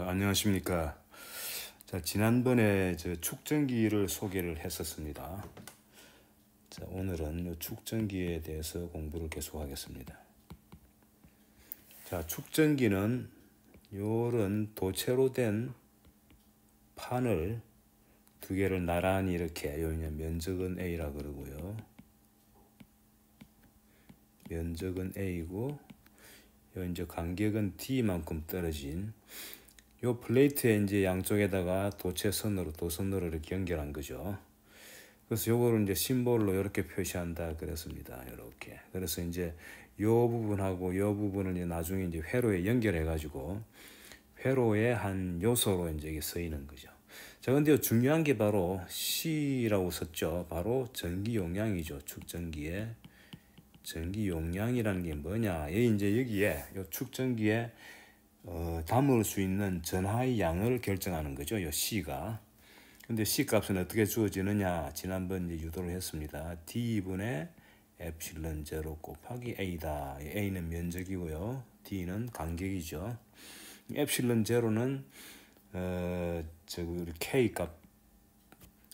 안녕하십니까. 지난번에 축전기를 소개를 했었습니다. 오늘은 이 축전기에 대해서 공부를 계속하겠습니다. 축전기는 요런 도체로 된 판을 두 개를 나란히 이렇게, 면적은 A라 그러고요. 면적은 A고, 요 이제 간격은 D만큼 떨어진 요 플레이트에 이제 양쪽에다가 도선으로 이렇게 연결한 거죠. 그래서 요거를 이제 심볼로 이렇게 표시한다 그랬습니다. 이렇게. 그래서 이제 요 부분하고 요 부분을 이제 나중에 이제 회로에 연결해 가지고 회로의 한 요소로 이제 이게 쓰이는 거죠. 근데 중요한 게 바로 C라고 썼죠. 바로 전기 용량이죠. 축전기의 전기 용량이라는 게 뭐냐? 이제 여기에 요 축전기에 담을 수 있는 전하의 양을 결정하는 거죠. 요 C가. 근데 C 값은 어떻게 주어지느냐? 지난번 이제 유도를 했습니다. D분의 epsilon 제로 곱하기 A다. A는 면적이고요. D는 간격이죠. epsilon 제로는 우리 K 값,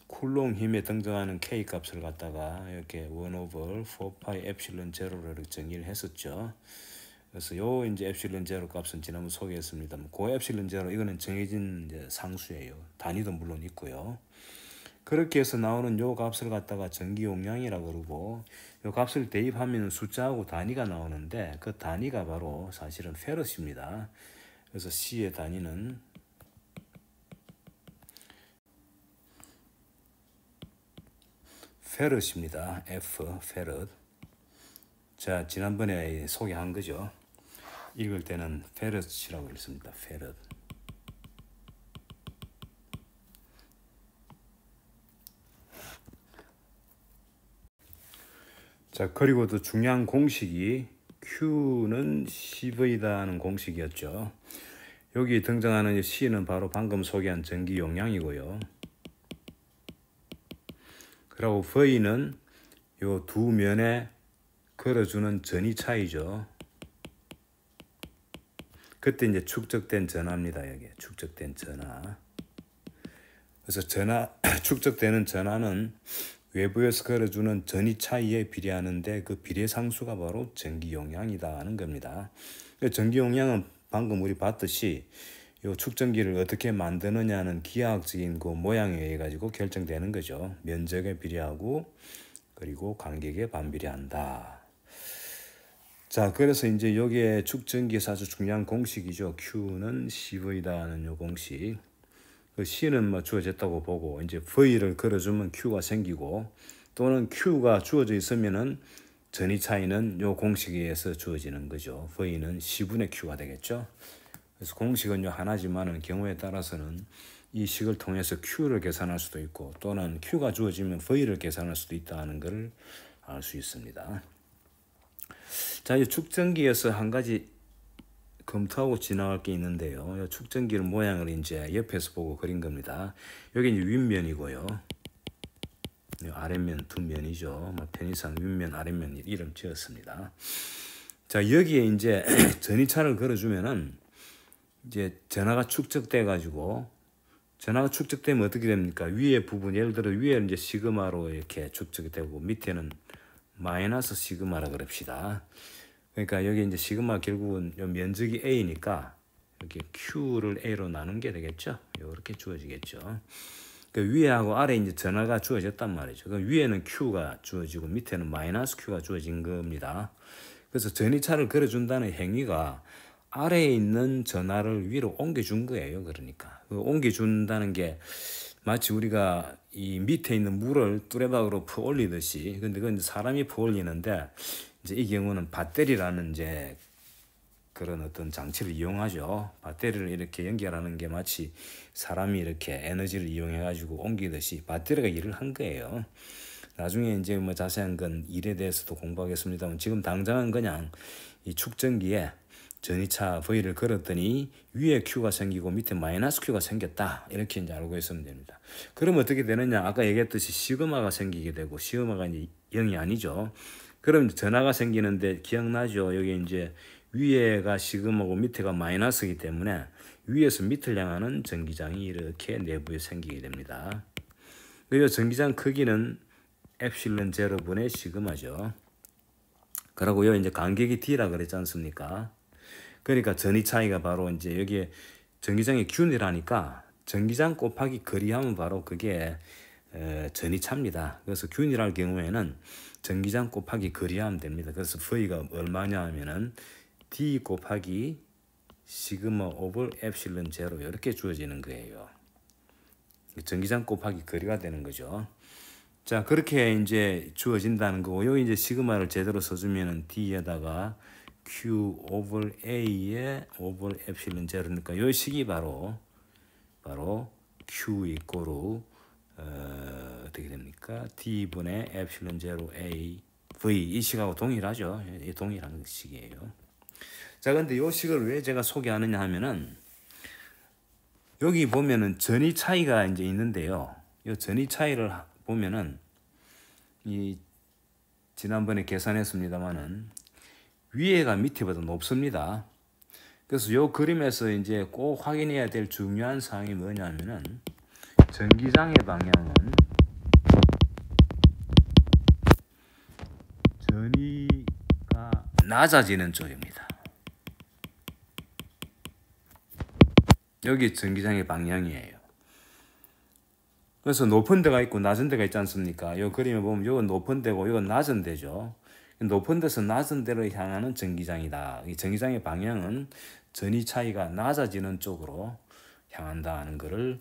쿨롱 힘에 등장하는 K 값을 갖다가 이렇게 1/4 4파이 epsilon 제로로 정의를 했었죠. 그래서 요 이제 epsilon 제로 값은 지난번 소개했습니다만, 그 epsilon 제로 이거는 정해진 이제 상수예요. 단위도 물론 있고요. 그렇게 해서 나오는 요 값을 갖다가 전기 용량이라 그러고, 요 값을 대입하면 숫자하고 단위가 나오는데 그 단위가 바로 사실은 페럿입니다. 그래서 C의 단위는 페럿입니다. F 페럿. 지난번에 소개한 거죠. 읽을 때는 페럿이라고 읽습니다. 페럿. 그리고 또 중요한 공식이 Q는 CV다는 공식이었죠. 여기 등장하는 C는 바로 방금 소개한 전기 용량이고요. 그리고 V는 요 두 면에 걸어주는 전위 차이죠. 그때 이제 축적된 전하입니다. 여기 축적된 전하. 그래서 축적되는 전하는 외부에서 걸어주는 전위 차이에 비례하는데 그 비례 상수가 바로 전기 용량이다 하는 겁니다. 전기 용량은 방금 우리 봤듯이 요 축전기를 어떻게 만드느냐는 기하학적인 그 모양에 의해 가지고 결정되는 거죠. 면적에 비례하고 그리고 간격에 반비례한다. 그래서 이제 여기에 축전기에서 아주 중요한 공식이죠. Q는 CV다는 요 공식. 그 C는 주어졌다고 보고, 이제 V를 걸어주면 Q가 생기고, 또는 Q가 주어져 있으면은 전위 차이는 요 공식에 의해서 주어지는 거죠. V는 C분의 Q가 되겠죠. 그래서 공식은 요 하나지만은 경우에 따라서는 이 식을 통해서 Q를 계산할 수도 있고, 또는 Q가 주어지면 V를 계산할 수도 있다는 것을 알 수 있습니다. 이 축전기에서 한 가지 검토하고 지나갈 게 있는데요. 축전기의 모양을 이제 옆에서 보고 그린 겁니다. 여기 이제 윗면이고요. 아랫면 두 면이죠. 편의상 윗면, 아랫면 이름 지었습니다. 여기에 이제 전위차를 걸어주면은 이제 전하가 축적돼 가지고, 전하가 축적되면 어떻게 됩니까? 위에 부분, 예를 들어 위에 이제 시그마로 이렇게 축적이 되고, 밑에는 마이너스 시그마라 그럽시다. 그러니까 여기 이제 시그마 결국은 요 면적이 A니까 이렇게 Q를 A로 나눈 게 되겠죠. 이렇게 주어지겠죠. 위에하고 아래 이제 전하가 주어졌단 말이죠. 위에는 Q가 주어지고 밑에는 마이너스 Q가 주어진 겁니다. 그래서 전위차를 걸어준다는 행위가 아래에 있는 전하를 위로 옮겨준 거예요. 그러니까 옮겨준다는 게 마치 우리가 이 밑에 있는 물을 뚜레박으로 퍼 올리듯이, 근데 그건 사람이 퍼 올리는데, 이제 이 경우는 배터리라는 이제 그런 어떤 장치를 이용하죠. 배터리를 이렇게 연결하는 게 마치 사람이 이렇게 에너지를 이용해 가지고 옮기듯이 배터리가 일을 한 거예요. 나중에 이제 자세한 건 일에 대해서도 공부하겠습니다만, 지금 당장은 그냥 이 축전기에 전위차 V를 걸었더니 위에 Q가 생기고 밑에 마이너스 Q가 생겼다, 이렇게 이제 알고 있으면 됩니다. 그럼 어떻게 되느냐? 아까 얘기했듯이 시그마가 생기게 되고, 시그마가 이제 0이 아니죠. 그럼 전하가 생기는데 기억나죠? 여기 이제 위에가 시그마고 밑에가 마이너스이기 때문에 위에서 밑을 향하는 전기장이 이렇게 내부에 생기게 됩니다. 그리고 전기장 크기는 엡실론 제로분의 시그마죠. 그러고요 이제 간격이 D라 그랬지 않습니까? 그러니까 전위 차이가 바로 이제 여기에 전기장의 균이라니까 전기장 곱하기 거리하면 바로 그게 전위차입니다. 그래서 균이랄 경우에는 전기장 곱하기 거리하면 됩니다. 그래서 V가 얼마냐 하면은 D 곱하기 시그마 오버 엡실론 제로 이렇게 주어지는 거예요. 전기장 곱하기 거리가 되는 거죠. 자, 그렇게 이제 주어진다는 거고, 여기 이제 시그마를 제대로 써주면은 D에다가 Q 오버 A에 오버 엡실론 제로니까 이 식이 바로 Q 이꼬르 어떻게 됩니까? D분의 엡실론 제로 A V 이 식하고 동일하죠. 동일한 식이에요. 자, 근데 이 식을 왜 제가 소개하느냐 하면은 여기 보면은 전위 차이가 이제 있는데요. 이 전위 차이를 보면은 이 지난번에 계산했습니다만은 위에가 밑에보다 높습니다. 그래서 이 그림에서 이제 꼭 확인해야 될 중요한 사항이 뭐냐면은 전기장의 방향은 전위가 낮아지는 쪽입니다. 여기 전기장의 방향이에요. 그래서 높은 데가 있고 낮은 데가 있지 않습니까? 이 그림에 보면 이건 높은 데고 이건 낮은 데죠. 높은 데서 낮은 데로 향하는 전기장이다. 이 전기장의 방향은 전위 차이가 낮아지는 쪽으로 향한다는 것을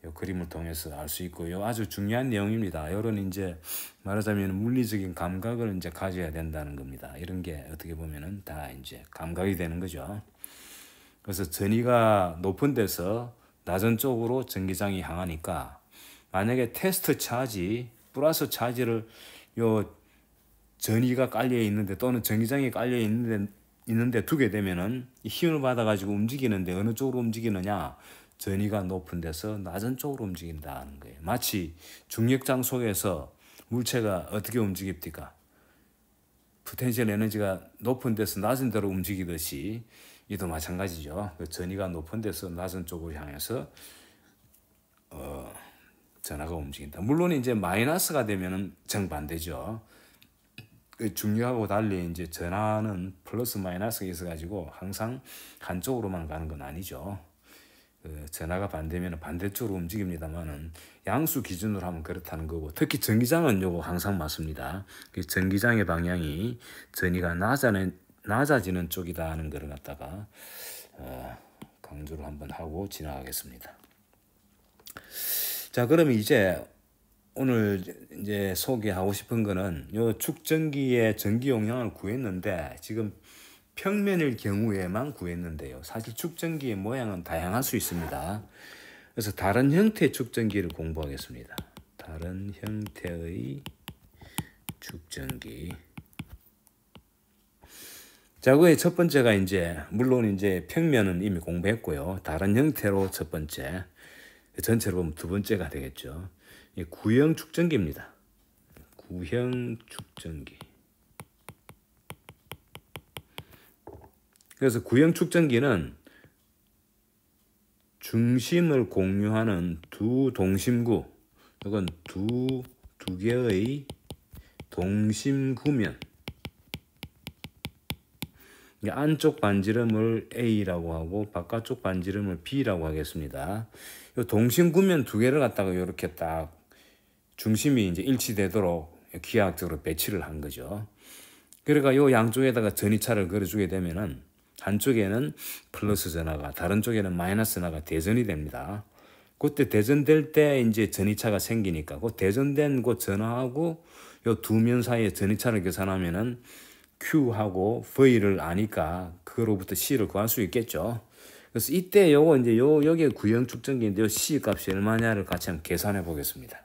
이 그림을 통해서 알 수 있고요. 아주 중요한 내용입니다. 이런 이제 말하자면 물리적인 감각을 이제 가져야 된다는 겁니다. 이런 게 어떻게 보면은 다 이제 감각이 되는 거죠. 그래서 전위가 높은 데서 낮은 쪽으로 전기장이 향하니까 만약에 테스트 차지 플러스 차지를 요 전위가 깔려 있는데 또는 전기장이 깔려 있는데 두게 되면은 힘을 받아 가지고 움직이는데 어느 쪽으로 움직이느냐? 전위가 높은 데서 낮은 쪽으로 움직인다는 거예요. 마치 중력장 속에서 물체가 어떻게 움직입니까? 포텐셜 에너지가 높은 데서 낮은 데로 움직이듯이 이도 마찬가지죠. 그 전위가 높은 데서 낮은 쪽으로 향해서 전하가 움직인다. 물론 이제 마이너스가 되면은 정반대죠. 그 중력하고 달리 이제 전하는 플러스 마이너스가 있어가지고 항상 한쪽으로만 가는 건 아니죠. 그 전하가 반대면 반대쪽으로 움직입니다만은 양수 기준으로 하면 그렇다는 거고, 특히 전기장은 요거 항상 맞습니다. 그 전기장의 방향이 전위가 낮아지는 쪽이다 하는 것을 갖다가 강조를 한번 하고 지나가겠습니다. 자, 그러면 이제 오늘 이제 소개하고 싶은 거는 요 축전기의 전기 용량을 구했는데 지금 평면일 경우에만 구했는데요. 사실 축전기의 모양은 다양할 수 있습니다. 그래서 다른 형태의 축전기를 공부하겠습니다. 다른 형태의 축전기. 자, 그의 첫 번째가 이제 물론 이제 평면은 이미 공부했고요. 다른 형태로 첫 번째, 전체로 보면 두 번째가 되겠죠. 구형 축전기입니다. 구형 축전기. 그래서 구형 축전기는 중심을 공유하는 두 동심구, 이건 두 개의 동심구면, 안쪽 반지름을 A라고 하고 바깥쪽 반지름을 B라고 하겠습니다. 이 동심구면 두 개를 갖다가 이렇게 딱 중심이 이제 일치되도록 기하학적으로 배치를 한 거죠. 그러니까 이 양쪽에다가 전위차를 걸어주게 되면은 한쪽에는 플러스 전하가 다른 쪽에는 마이너스 전하가 대전이 됩니다. 그때 대전될 때 이제 전위차가 생기니까 그 대전된 그 전하하고 요 두 면 사이에 전위차를 계산하면은 Q하고 V를 아니까 그로부터 C를 구할 수 있겠죠. 그래서 이때 요거 이제 여기에 구형 축전기인데 요 C 값이 얼마냐를 같이 한번 계산해 보겠습니다.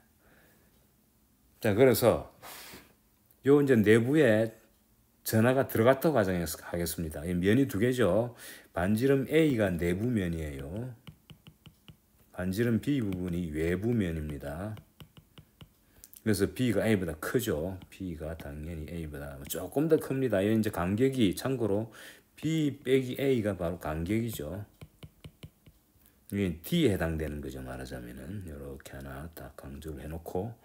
자, 그래서 요 이제 내부에 전하가 들어갔다고 가정해서 하겠습니다. 이 면이 두 개죠. 반지름 A가 내부면이에요. 반지름 B 부분이 외부면입니다. 그래서 B가 A보다 크죠. B가 당연히 A보다 조금 더 큽니다. 이 이제 간격이 참고로 B 빼기 A가 바로 간격이죠. 이게 D에 해당되는 거죠. 말하자면은 이렇게 하나 딱 강조를 해놓고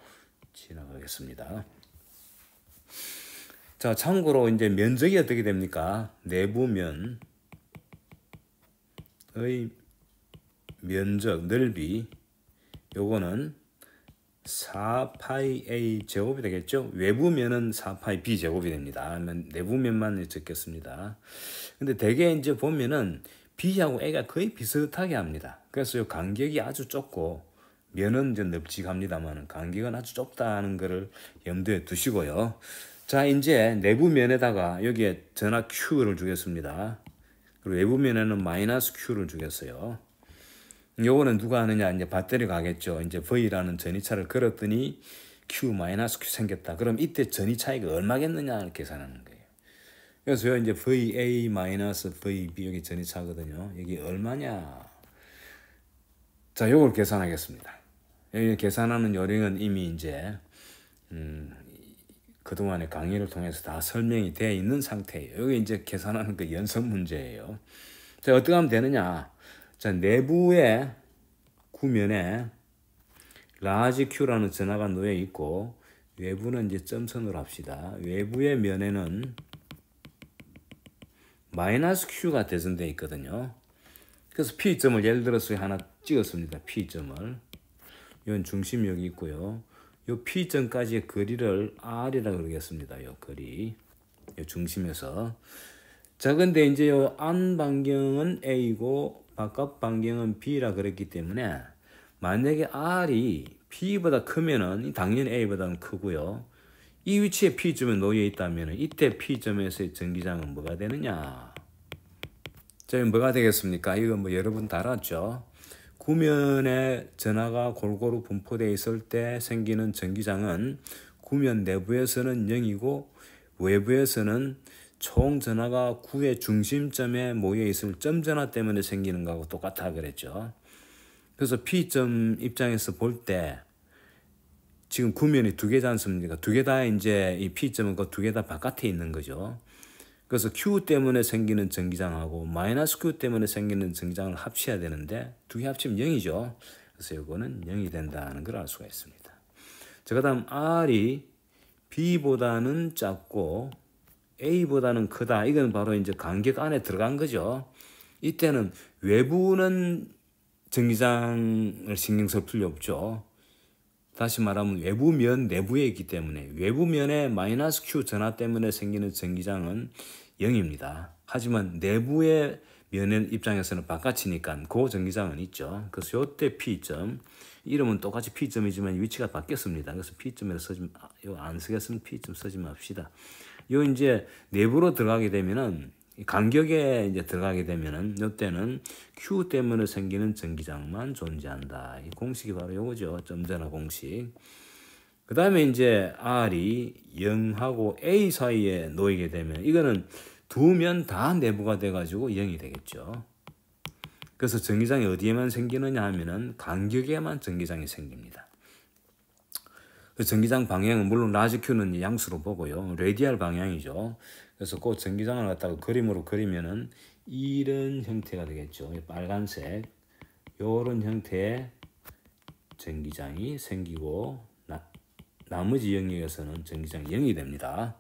지나가겠습니다. 자, 참고로 이제 면적이 어떻게 됩니까? 내부면의 면적 넓이 요거는 4파이 A 제곱이 되겠죠. 외부면은 4파이 B 제곱이 됩니다. 내부면만 적겠습니다. 근데 대개 이제 보면은 B하고 A가 거의 비슷하게 합니다. 그래서 이 간격이 아주 좁고 면은 이제 넓직합니다만 간격은 아주 좁다는 것을 염두에 두시고요. 자, 이제 내부면에다가 여기에 전하 Q를 주겠습니다. 그리고 외부면에는 마이너스 Q를 주겠어요. 요거는 누가 하느냐? 이제 배터리가 하겠죠. 이제 V라는 전위차를 걸었더니 Q 마이너스 Q 생겼다. 그럼 이때 전위 차이가 얼마겠느냐를 계산하는 거예요. 그래서 이제 VA 마이너스 VB 여기 전위차거든요. 여기 얼마냐? 자, 요걸 계산하겠습니다. 여기 계산하는 요령은 이미 이제 그동안의 강의를 통해서 다 설명이 되어 있는 상태예요. 여기 이제 계산하는 그 연습 문제예요. 자, 어떻게 하면 되느냐? 자, 내부의 구면에 라지 Q라는 전하가 놓여 있고 외부는 이제 점선으로 합시다. 외부의 면에는 마이너스 Q가 대전되어 있거든요. 그래서 P점을 예를 들어서 하나 찍었습니다. P점을. 이건 중심이 여기 있고요. 이 P점까지의 거리를 R이라고 그러겠습니다. 이 거리. 이 중심에서. 자, 근데 이제 요 안 반경은 A고 바깥 반경은 B라 그랬기 때문에 만약에 R이 B보다 크면은 당연히 A보다는 크고요. 이 위치에 P점에 놓여 있다면 이때 P점에서의 전기장은 뭐가 되느냐? 자, 뭐가 되겠습니까? 이거 뭐 여러분 다 알았죠? 구면에 전하가 골고루 분포되어 있을 때 생기는 전기장은 구면 내부에서는 0이고 외부에서는 총 전하가 구의 중심점에 모여 있을 점 전하 때문에 생기는 거하고 똑같다 그랬죠. 그래서 P점 입장에서 볼 때 지금 구면이 두 개지 않습니까? 두 개 다 이제 이 P점은 그 두 개 다 바깥에 있는 거죠. 그래서 Q 때문에 생기는 전기장하고 마이너스 Q 때문에 생기는 전기장을 합쳐야 되는데 두 개 합치면 0이죠. 그래서 이거는 0이 된다는 걸 알 수가 있습니다. 자, 그 다음 R이 B보다는 작고 A보다는 크다. 이건 바로 이제 간격 안에 들어간 거죠. 이때는 외부는 전기장을 신경 쓸 필요 없죠. 다시 말하면 외부면 내부에 있기 때문에 외부면의 마이너스 Q 전하 때문에 생기는 전기장은 0입니다. 하지만 내부의 면의 입장에서는 바깥이니까 그 전기장은 있죠. 그래서 이때 P점, 이름은 똑같이 P점이지만 위치가 바뀌었습니다. 그래서 P점에서 쓰지, 안 쓰겠으면 P점 쓰지 맙시다. 요 이제 내부로 들어가게 되면은 간격에 이제 들어가게 되면은 이때는 Q 때문에 생기는 전기장만 존재한다. 이 공식이 바로 요거죠. 점전화 공식. 그 다음에 이제 R이 0하고 A 사이에 놓이게 되면 이거는 두 면 다 내부가 돼가지고 0이 되겠죠. 그래서 전기장이 어디에만 생기느냐 하면은 간격에만 전기장이 생깁니다. 그 전기장 방향은 물론 라지 Q는 양수로 보고요. 레디알 방향이죠. 그래서 그 전기장을 갖다가 그림으로 그리면은 이런 형태가 되겠죠. 빨간색 요런 형태의 전기장이 생기고 나머지 영역에서는 전기장이 0이 됩니다.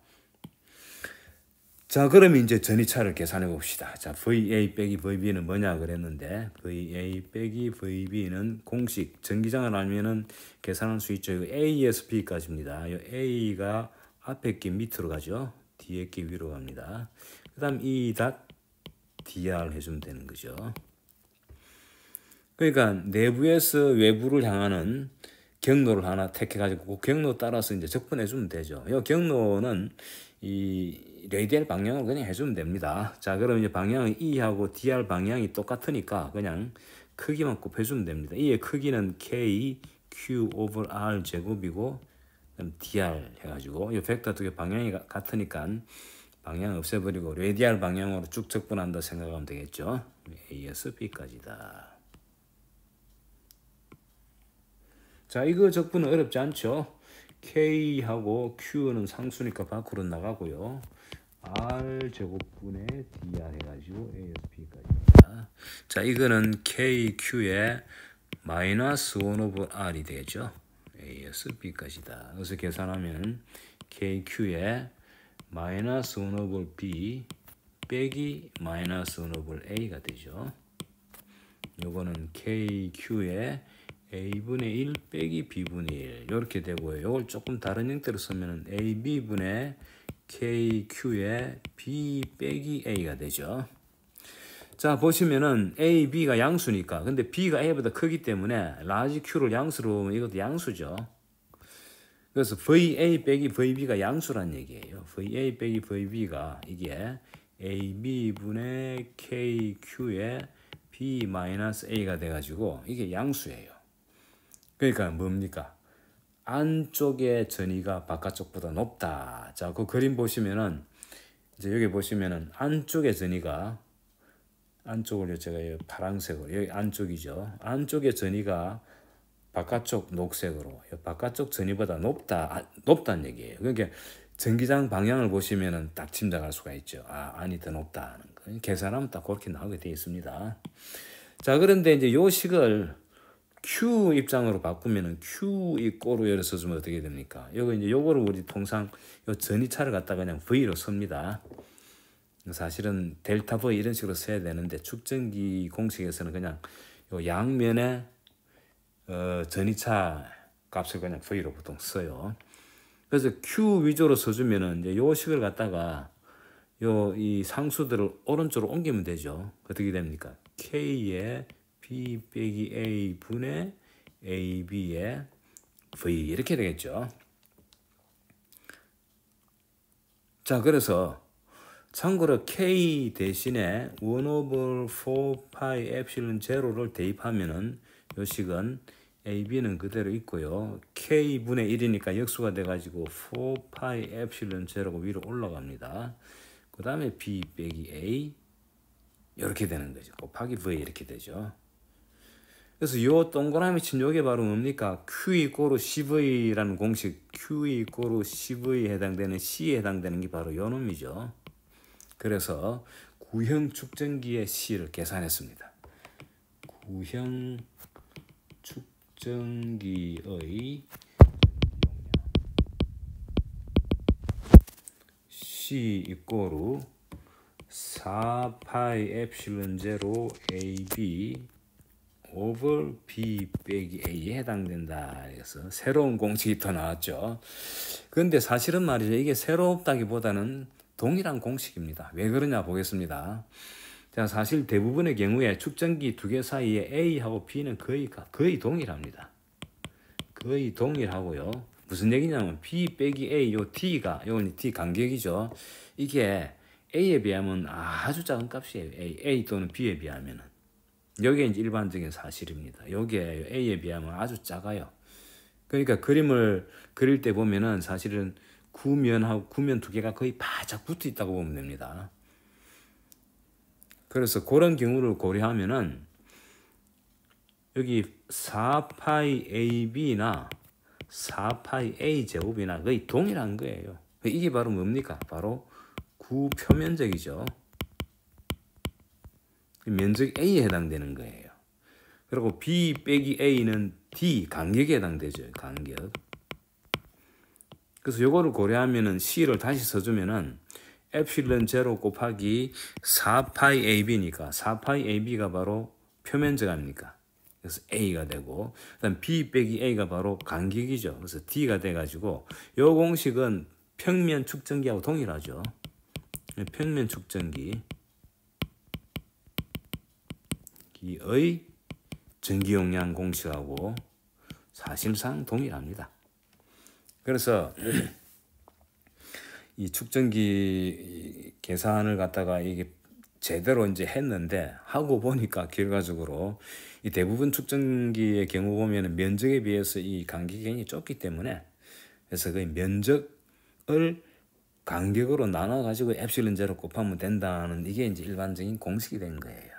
자, 그러면 이제 전위차를 계산해 봅시다. 자, VA 빼기 VB는 뭐냐 그랬는데 VA 빼기 VB는 공식 전기장을 알면은 계산할 수 있죠. A에서 B까지입니다. 이 A가 앞에 게 밑으로 가죠. 뒤에 게 위로 갑니다. 그 다음 E 닷 DR 해주면 되는 거죠. 그러니까 내부에서 외부를 향하는 경로를 하나 택해가지고 그 경로 따라서 이제 적분해주면 되죠. 이 경로는 이 레디얼 방향을 그냥 해주면 됩니다. 자, 그럼 이제 방향은 E하고 DR 방향이 똑같으니까 그냥 크기만 곱해주면 됩니다. E의 크기는 K, Q over R 제곱이고 DR 해가지고 이 벡터 두 개 방향이 같으니까 방향 없애버리고 레디얼 방향으로 쭉 적분한다 생각하면 되겠죠. A에서 B까지다. 자, 이거 적분은 어렵지 않죠. K하고 Q는 상수니까 밖으로 나가고요. R 제곱분의 DR 해가지고 ASP까지입니다. 자, 이거는 KQ의 마이너스 1 오브 R이 되죠. ASB까지다. 그래서 계산하면 KQ의 마이너스 1 오브 B 빼기 마이너스 1 오브 A가 되죠. 요거는 KQ의 A분의 1 빼기 B분의 1 이렇게 되고요. 요걸 조금 다른 형태로 쓰면 AB분의 KQ의 B 빼기 A가 되죠. 자, 보시면은 A, B가 양수니까 근데 B가 A보다 크기 때문에 라지 Q를 양수로 보면 이것도 양수죠. 그래서 VA 빼기 VB가 양수란 얘기예요. VA 빼기 VB가 이게 AB분의 KQ의 B-A가 돼가지고 이게 양수예요. 그러니까 뭡니까? 안쪽의 전위가 바깥쪽보다 높다. 자, 그 그림 보시면은 이제 여기 보시면은 안쪽의 전위가 안쪽을 제가 파란색으로 여기 안쪽이죠. 안쪽의 전위가 바깥쪽 녹색으로 바깥쪽 전위보다 높다는 얘기예요. 그러니까 전기장 방향을 보시면은 딱 짐작할 수가 있죠. 아, 안이 더 높다는 거. 계산하면 딱 그렇게 나오게 되어 있습니다. 자, 그런데 이제 요 식을 Q 입장으로 바꾸면은 Q 이꼬로 열어 써주면 어떻게 됩니까? 요거 이제 요거를 우리 통상 요 전위차를 갖다가 그냥 V로 씁니다. 사실은 델타 V 이런 식으로 써야 되는데 축전기 공식에서는 그냥 요 양면에 전위차 값을 그냥 V로 보통 써요. 그래서 Q 위주로 써주면은 이제 요 식을 갖다가 요 이 상수들을 오른쪽으로 옮기면 되죠. 어떻게 됩니까? K의 B 빼기 A 분의 AB의 V 이렇게 되겠죠. 자, 그래서 참고로 K 대신에 1 over 4파이 엡실론 제로를 대입하면은 요 식은 AB는 그대로 있고요. K분의 1이니까 역수가 돼가지고 4파이 엡실론 제로가 위로 올라갑니다. 그 다음에 B 빼기 A 이렇게 되는 거죠. 곱하기 V 이렇게 되죠. 그래서 요 동그라미 친 요게 바로 뭡니까? Q 이꼬르 CV라는 공식, Q 이꼬르 CV에 해당되는 C에 해당되는 게 바로 요 놈이죠. 그래서 구형 축전기의 C를 계산했습니다. 구형 축전기의 C 이꼬르 4파이 엡실론 제로 AB over B 빼기 A에 해당된다. 그래서 새로운 공식이 더 나왔죠. 그런데 사실은 말이죠. 이게 새롭다기보다는 동일한 공식입니다. 왜 그러냐 보겠습니다. 자, 사실 대부분의 경우에 축전기 두 개 사이에 A하고 B는 거의 동일합니다. 거의 동일하고요. 무슨 얘기냐면 B 빼기 A 요 T가 요건 T 간격이죠. 이게 A에 비하면 아주 작은 값이에요. A 또는 B에 비하면은. 여기에 이제 일반적인 사실입니다. 여기에 A에 비하면 아주 작아요. 그러니까 그림을 그릴 때 보면은 사실은 구면 두 개가 거의 바짝 붙어 있다고 보면 됩니다. 그래서 그런 경우를 고려하면은 여기 4파이 AB나 4파이 A 제곱이나 거의 동일한 거예요. 이게 바로 뭡니까? 바로 구표면적이죠. 면적 A에 해당되는 거예요. 그리고 B 빼기 A는 D 간격에 해당되죠. 간격. 그래서 요거를 고려하면은 C를 다시 써주면은 엡실론 제로 곱하기 4파이 AB니까 4파이 AB가 바로 표면적 아닙니까? 그래서 A가 되고 그다음 B 빼기 A가 바로 간격이죠. 그래서 D가 돼가지고 요 공식은 평면 축전기하고 동일하죠. 평면 축전기 의 전기 용량 공식하고 사실상 동일합니다. 그래서 이 축전기 계산을 갖다가 이게 제대로 이제 했는데 하고 보니까 결과적으로 이 대부분 축전기의 경우 보면은 면적에 비해서 이 간격이 굉장히 좁기 때문에 그래서 그 면적을 간격으로 나눠 가지고 엡실론 제로 곱하면 된다는 이게 이제 일반적인 공식이 된 거예요.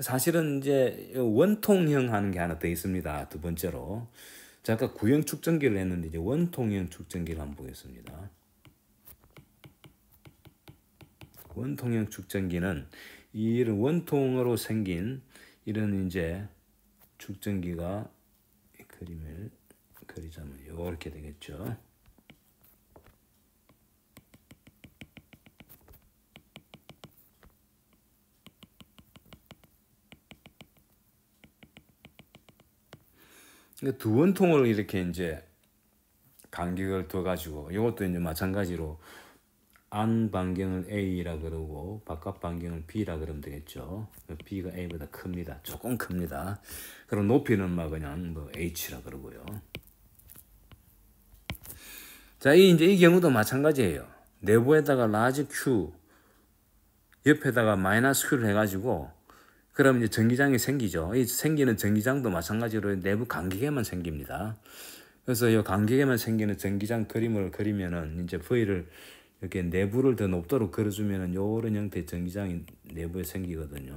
사실은 이제 원통형 하는 게 하나 더 있습니다. 두 번째로 자, 아까 구형 축전기를 했는데 이제 원통형 축전기를 한번 보겠습니다. 원통형 축전기는 이런 원통으로 생긴 이런 이제 축전기가 그림을 그리자면 이렇게 되겠죠. 그러니까 두 원통을 이렇게 이제 간격을 둬 가지고 이것도 이제 마찬가지로 안 반경을 A라 그러고 바깥 반경을 B라 그러면 되겠죠. B가 A보다 큽니다. 조금 큽니다. 그럼 높이는 막 그냥 뭐 H라 그러고요. 자, 이제 이 경우도 마찬가지예요. 내부에다가 라지 Q, 옆에다가 마이너스 Q를 해가지고 그럼 이제 전기장이 생기죠. 이 생기는 전기장도 마찬가지로 내부 간격에만 생깁니다. 그래서 이 간격에만 생기는 전기장 그림을 그리면은 이제 V를 이렇게 내부를 더 높도록 그려주면은 요런 형태의 전기장이 내부에 생기거든요.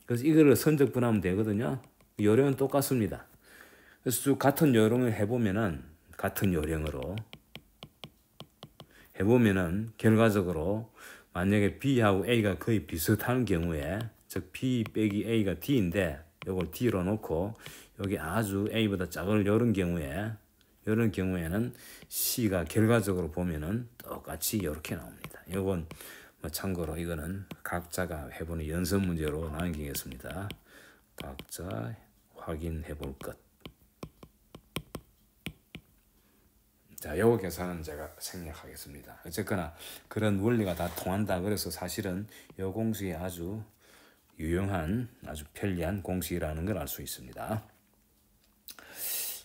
그래서 이거를 선적분하면 되거든요. 요령은 똑같습니다. 그래서 쭉 같은 요령을 해보면은 같은 요령으로 해보면은 결과적으로 만약에 B하고 A가 거의 비슷한 경우에 즉 B 빼기 A가 D인데 요걸 D로 놓고 여기 아주 A보다 작은 요런 경우에는 C가 결과적으로 보면은 똑같이 이렇게 나옵니다. 이건 뭐 참고로 이거는 각자가 해보는 연습 문제로 남기겠습니다. 각자 확인해 볼 것. 자, 요거 계산은 제가 생략하겠습니다. 어쨌거나 그런 원리가 다 통한다. 그래서 사실은 요 공식이 아주 유용한, 아주 편리한 공식이라는 걸 알 수 있습니다.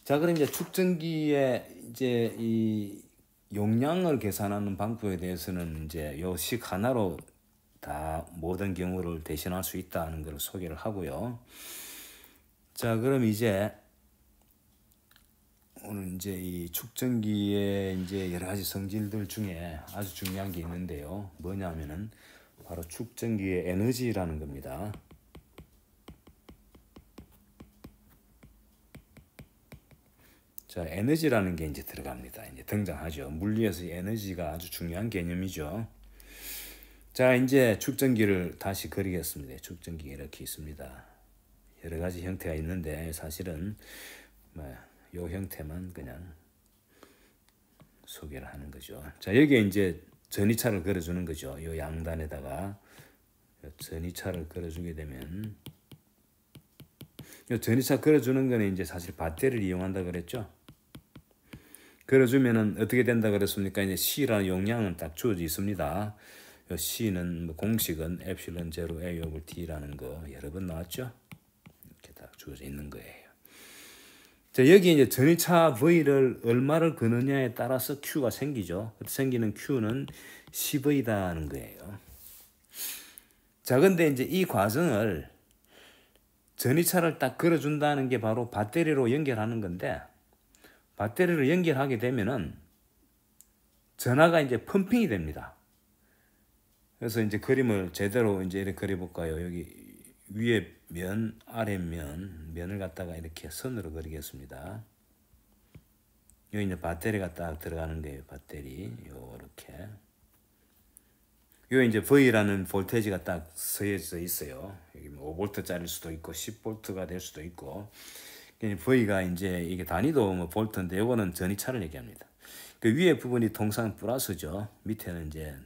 자, 그럼 이제 축전기의 이제 이 용량을 계산하는 방법에 대해서는 이제 요 식 하나로 다 모든 경우를 대신할 수 있다는 걸 소개를 하고요. 자, 그럼 이제 오늘 이제 이 축전기의 이제 여러 가지 성질들 중에 아주 중요한 게 있는데요. 뭐냐면은 바로 축전기의 에너지라는 겁니다. 자, 에너지라는 게 이제 들어갑니다. 이제 등장하죠. 물리에서 에너지가 아주 중요한 개념이죠. 자, 이제 축전기를 다시 그리겠습니다. 축전기가 이렇게 있습니다. 여러 가지 형태가 있는데 사실은 요 형태만 그냥 소개를 하는 거죠. 자, 여기에 이제 전이차를 그려주는 거죠. 요 양단에다가 전이차를 그려주게 되면 요 전이차 그려주는 거는 이제 사실 배터리를 이용한다 그랬죠. 그려주면은 어떻게 된다 그랬습니까? 이제 C라는 용량은 딱 주어져 있습니다. 요 C는 뭐 공식은 epsilon 제로 A over T라는 거 여러 번 나왔죠. 이렇게 딱 주어져 있는 거예요. 자, 여기 이제 전이차 V를 얼마를 거느냐에 따라서 Q가 생기죠. 생기는 Q는 CV다는 거예요. 자, 근데 이제 이 과정을 전이차를 딱 걸어준다는 게 바로 배터리로 연결하는 건데, 배터리를 연결하게 되면은 전하가 이제 펌핑이 됩니다. 그래서 이제 그림을 제대로 이제 이렇게 그려볼까요? 여기 위에 면, 아래 면을 갖다가 이렇게 선으로 그리겠습니다. 여기 이제 배터리가 딱 들어가는 거예요. 배터리 요렇게. 요 이제 V라는 볼테이지가 딱 서해져 있어요. 여기 뭐 5V짜리일 수도 있고 10V가 될 수도 있고. V가 이제 이게 단위도 뭐 볼트인데 요거는 전이차를 얘기합니다. 그 위에 부분이 통상 플러스죠. 밑에는 이제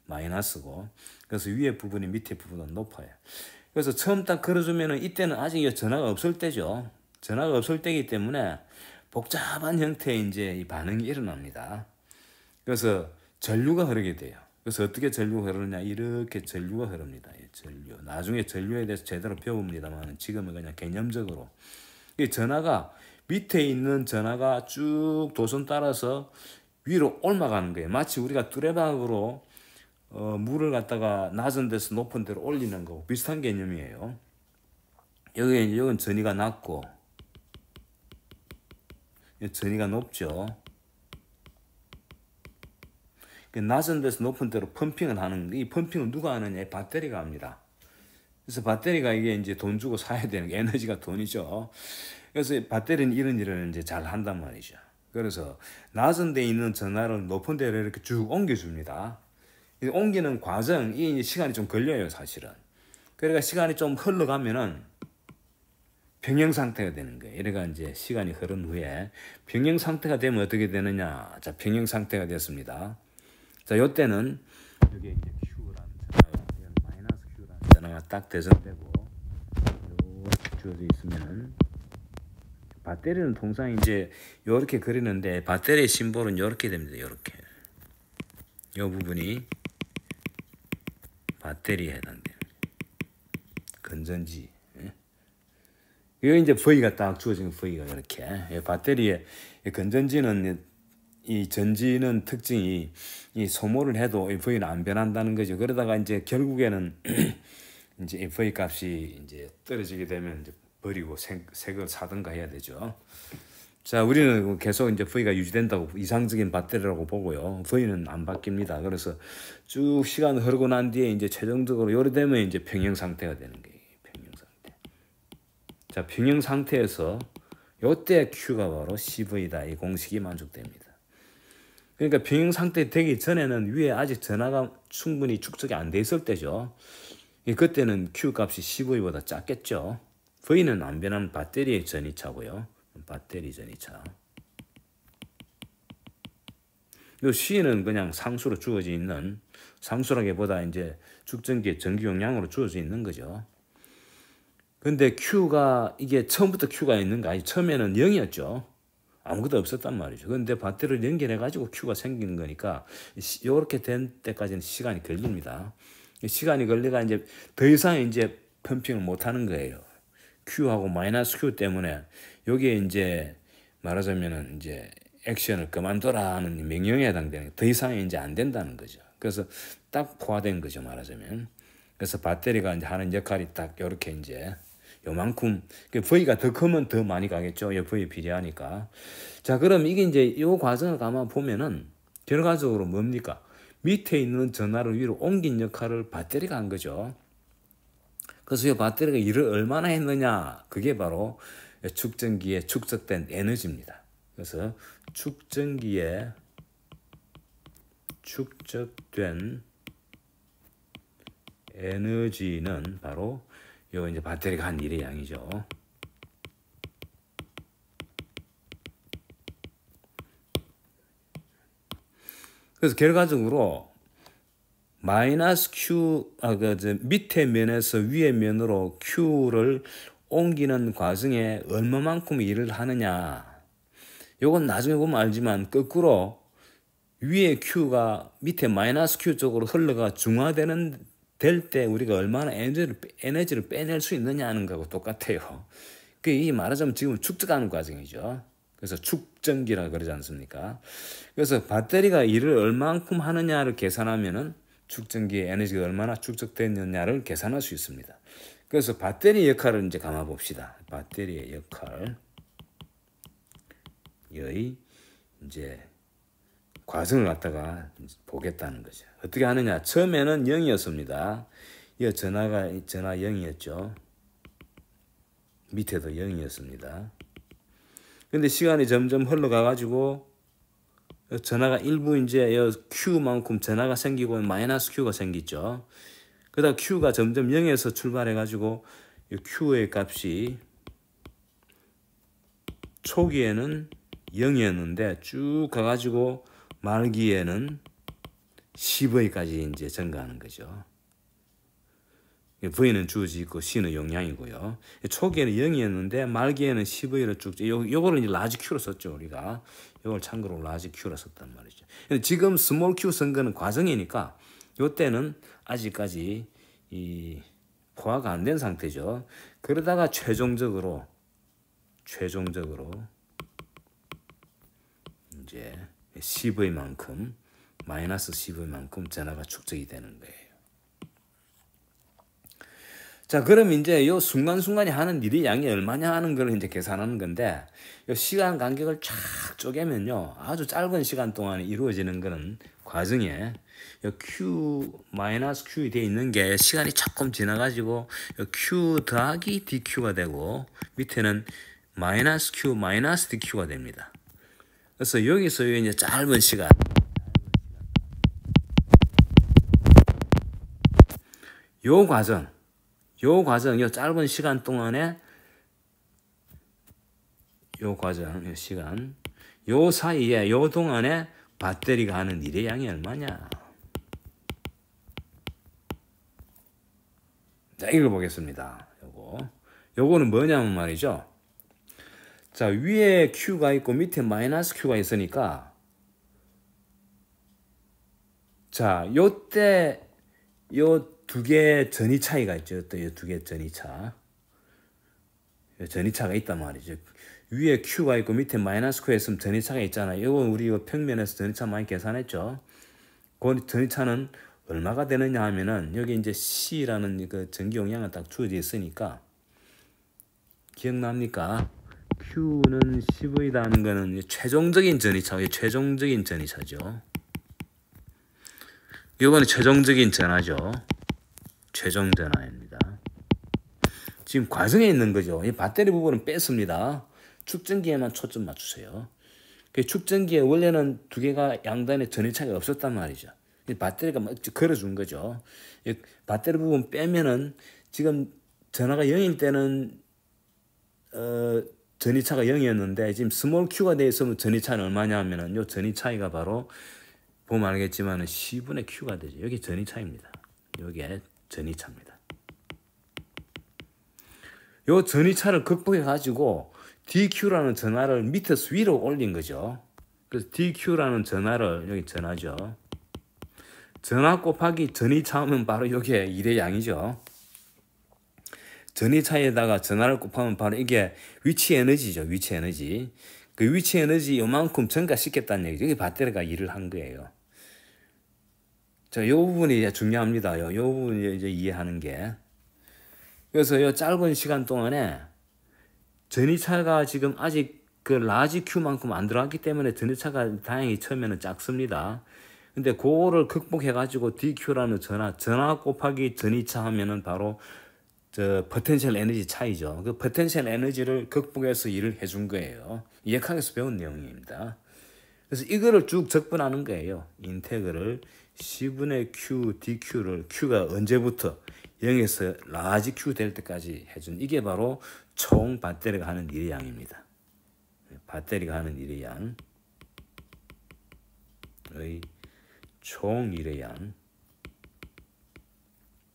마이너스고. 그래서 위에 부분이 밑에 부분은 높아요. 그래서 처음 딱 걸어주면은 이때는 아직 전하가 없을 때죠. 전하가 없을 때이기 때문에 복잡한 형태의 이제 이 반응이 일어납니다. 그래서 전류가 흐르게 돼요. 그래서 어떻게 전류가 흐르느냐, 이렇게 전류가 흐릅니다. 전류. 나중에 전류에 대해서 제대로 배웁니다만 지금은 그냥 개념적으로 이 전하가 밑에 있는 전하가 쭉 도선 따라서 위로 올라가는 거예요. 마치 우리가 뚜레박으로 물을 갖다가 낮은 데서 높은 데로 올리는 거 비슷한 개념이에요. 여기는 전이가 낮고 전이가 높죠. 낮은 데서 높은 데로 펌핑을 하는, 이 펌핑을 누가 하느냐? 배터리가 합니다. 그래서 배터리가 이게 이제 돈 주고 사야 되는 게 에너지가 돈이죠. 그래서 배터리는 이런 일을 이제 잘 한단 말이죠. 그래서 낮은 데 있는 전화를 높은 데로 이렇게 쭉 옮겨줍니다. 옮기는 과정, 이 시간이 좀 걸려요, 사실은. 그러니까 시간이 좀 흘러가면은 병행 상태가 되는 거예요. 이래가 이제 시간이 흐른 후에 병행 상태가 되면 어떻게 되느냐. 자, 병행 상태가 됐습니다. 자, 요때는 여기 이제 Q라는 전화가, 마이너스 Q라는 전화가 딱 대전되고, 이렇게 주어져 있으면은, 배터리는 통상 이제 요렇게 그리는데, 배터리의 심볼은 요렇게 됩니다. 요렇게. 요 부분이 배터리에 해당돼요. 건전지. 여기 이제 V가 딱 주어진 V가 이렇게. 배터리의 건전지는 이 전지는 특징이 이 소모를 해도 이 V는 안 변한다는 거죠. 그러다가 이제 결국에는 이제 이 V 값이 이제 떨어지게 되면 이제 버리고 새 걸 사든가 해야 되죠. 자, 우리는 계속 이제 V가 유지된다고 이상적인 배터리라고 보고요. V는 안 바뀝니다. 그래서 쭉 시간 흐르고 난 뒤에 이제 최종적으로 요래 되면 이제 평형 상태가 되는 거예요. 평형 상태. 자, 평형 상태에서 요때 Q가 바로 CV다. 이 공식이 만족됩니다. 그러니까 평형 상태 되기 전에는 위에 아직 전하가 충분히 축적이 안 돼 있을 때죠. 그때는 Q 값이 CV보다 작겠죠. V는 안 변하는 배터리의 전이차고요. 배터리 전이차. 요 C는 그냥 상수로 주어져 있는, 상수라기보다 이제 축전기의 전기 용량으로 주어져 있는 거죠. 근데 Q가, 이게 처음부터 Q가 있는가? 아니, 처음에는 0이었죠. 아무것도 없었단 말이죠. 근데 배터리를 연결해가지고 Q가 생기는 거니까, 이렇게 된 때까지는 시간이 걸립니다. 시간이 걸리가 이제 더 이상 이제 펌핑을 못 하는 거예요. Q하고 마이너스 Q 때문에 여기에 이제 말하자면은 이제 액션을 그만둬라 하는 명령에 해당되는 더 이상 이제 안 된다는 거죠. 그래서 딱 포화된 거죠, 말하자면. 그래서 배터리가 이제 하는 역할이 딱 이렇게 이제 요만큼, V가 더 크면 더 많이 가겠죠. V 비례하니까. 자, 그럼 이게 이제 이 과정을 가만 보면은 결과적으로 뭡니까? 밑에 있는 전하를 위로 옮긴 역할을 배터리가 한 거죠. 그래서 이 배터리가 일을 얼마나 했느냐, 그게 바로 축전기에 축적된 에너지입니다. 그래서 축전기에 축적된 에너지는 바로 요 이제 배터리가 한 일의 양이죠. 그래서 결과적으로 마이너스 Q, 밑에 면에서 위에 면으로 Q를 옮기는 과정에 얼마만큼 일을 하느냐. 요건 나중에 보면 알지만 거꾸로 위에 Q가 밑에 마이너스 Q 쪽으로 흘러가 될 때 우리가 얼마나 에너지를 빼낼 수 있느냐 하는 거하고 똑같아요. 이 말하자면 지금 축적하는 과정이죠. 그래서 축전기라 그러지 않습니까? 그래서 배터리가 일을 얼만큼 하느냐를 계산하면은 축전기의 에너지가 얼마나 축적됐느냐를 계산할 수 있습니다. 그래서 배터리 역할을 이제 감아 봅시다. 배터리의 역할. 의 이제 과정을 갖다가 보겠다는 거죠. 어떻게 하느냐? 처음에는 0이었습니다. 이 전화 0이었죠. 밑에도 0이었습니다. 근데 시간이 점점 흘러가 가지고 전하가 일부 이제 Q만큼 전하가 생기고 마이너스 Q가 생기죠. 그러다 Q가 점점 0에서 출발해 가지고 Q의 값이 초기에는 0이었는데 쭉 가가지고 말기에는 10V까지 이제 증가하는 거죠. V는 주어지 있고 C는 용량이고요. 초기에는 0이었는데 말기에는 10V로 쭉, 요거를 이제 라지 Q로 썼죠, 우리가. 요걸 참고로 라지 Q로 썼단 말이죠. 지금 스몰 Q 쓴 거는 과정이니까 요때는 아직까지 이 포화가 안 된 상태죠. 그러다가 최종적으로 이제 CV만큼 마이너스 CV만큼 전하가 축적이 되는 거예요. 자, 그럼 이제 요 순간순간에 하는 일의 양이 얼마냐 하는 걸 이제 계산하는 건데, 요 시간 간격을 쫙 쪼개면요, 아주 짧은 시간 동안에 이루어지는 거는 과정에 요 Q 마이너스 Q 되어 있는 게 시간이 조금 지나가지고 요 Q 더하기 DQ가 되고 밑에는 마이너스 Q 마이너스 DQ가 됩니다. 그래서 여기서 이제 짧은 시간 요 과정 요 짧은 시간 동안에 요 과정 요 시간 요 사이에 요 동안에 배터리가 하는 일의 양이 얼마냐. 자, 읽어보겠습니다. 요거는 뭐냐면 말이죠. 자, 위에 Q가 있고 밑에 마이너스 Q가 있으니까 자, 요때 요 두 개 전위 차이가 있죠. 또 요 두 개 전위차. 전위차가 있단 말이죠. 위에 Q가 있고 밑에 마이너스 Q가 있으면 전위차가 있잖아요. 이거 우리 평면에서 전위차 많이 계산했죠. 그 전위차는 얼마가 되느냐 하면은 여기 이제 C라는 그 전기 용량은 딱 주어져 있으니까 기억납니까? Q는 CV다는 거는 최종적인 전위차, 최종적인 전위차죠. 이거는 최종적인 전하죠. 최종 전하입니다. 지금 과정에 있는 거죠. 이 배터리 부분은 뺐습니다. 축전기에만 초점 맞추세요. 축전기에 원래는 두 개가 양단에 전위차가 없었단 말이죠. 배터리가 막 걸어준 거죠. 배터리 부분 빼면은 지금 전하가 0일 때는 전위 차가 0이었는데 지금 스몰 Q가 되어 있으면 전위 차는 얼마냐 하면은 요 전위 차이가 바로 보면 알겠지만은 C분의 Q가 되죠. 여기 전위 차입니다. 여기에 전위 차입니다. 요 전위 차를 극복해 가지고 DQ라는 전하를 밑에서 위로 올린 거죠. 그래서 DQ라는 전하를 여기 전하죠. 전하 곱하기 전위 차하면 바로 이게 1의 양이죠. 전위 차에다가 전하를 곱하면 바로 이게 위치 에너지죠. 위치 에너지. 그 위치 에너지 요만큼 증가시켰다는 얘기죠. 이게 배터리가 일을 한 거예요. 자, 요 부분이 이제 중요합니다. 요 부분 이제 이해하는 게. 그래서 요 짧은 시간 동안에 전위차가 지금 아직 그 라지 Q만큼 안 들어갔기 때문에 전위차가 다행히 처음에는 작습니다. 근데 그거를 극복해가지고 DQ라는 전하 곱하기 전위차 하면은 바로 포텐셜 에너지 차이죠. 그 포텐셜 에너지를 극복해서 일을 해준 거예요. 이해학에서 배운 내용입니다. 그래서 이거를 쭉 적분하는 거예요. 인테그럴 C분의 Q, DQ를 Q가 언제부터 0에서 라지 Q 될 때까지 해준 이게 바로 총 배터리가 하는 일의 양입니다. 배터리가 하는 일의 양의 총 일의 양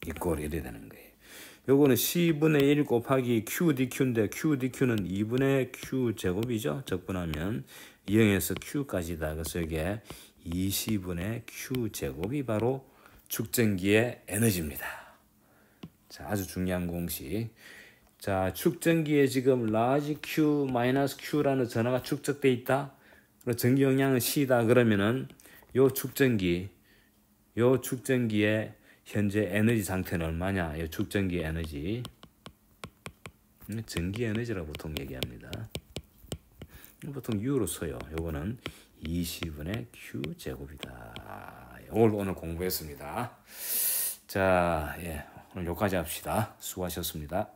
이꼴 이래 되는 거예요. 요거는 C분의 1 곱하기 QDQ인데 QDQ는 2분의 Q제곱이죠. 적분하면 0에서 Q까지다. 그래서 이게 20분의 Q제곱이 바로 축전기의 에너지입니다. 자, 아주 중요한 공식. 자, 축전기에 지금 라지 Q 마이너스 Q라는 전하가 축적돼 있다. 그리고 전기 용량은 C다. 그러면은 요 축전기의 현재 에너지 상태는 얼마냐? 이 축전기 에너지, 전기 에너지라고 보통 얘기합니다. 보통 U로 써요. 요거는 20분의 Q 제곱이다. 오늘 공부했습니다. 자, 오늘 여기까지 합시다. 수고하셨습니다.